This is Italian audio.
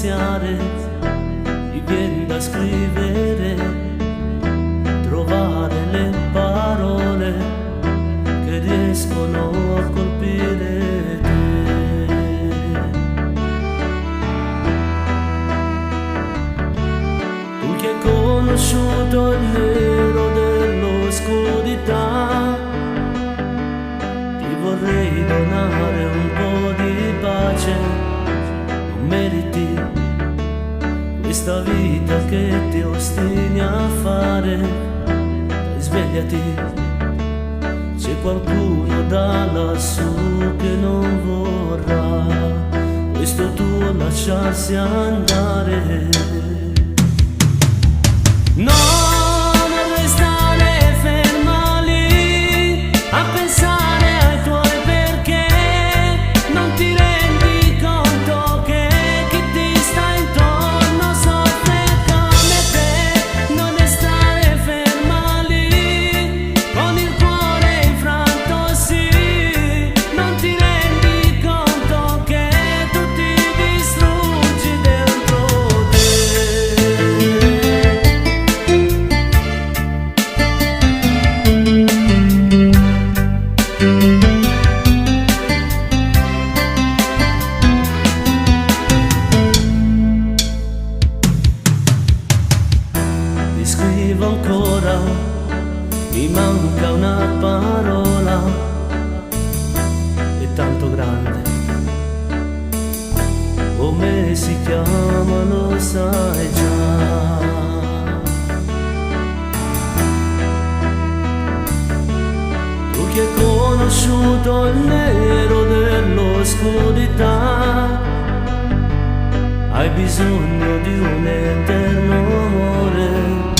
iniziare, mi viene da scrivere, trovare le parole che riescono a colpire te. Tu che hai conosciuto il nero dell'oscurità, ti vorrei donare un po' di pace. Non meriti questa vita che ti ostini a fare. Svegliati, c'è qualcuno da lassù che non vorrà questo tuo lasciarsi andare. No, non restare ferma lì a pensare ai tuoi perché. Non ti rendi conto che chi ti sta intorno soffre come te. Non restare ferma lì con il cuore infranto, sì. Non ti rendi conto che tu ti distruggi dentro te. Ti scrivo ancora, mi manca una parola, è tanto grande, come si chiama lo sai già. Tu che hai conosciuto il nero dell'oscurità, hai bisogno di un eterno amore.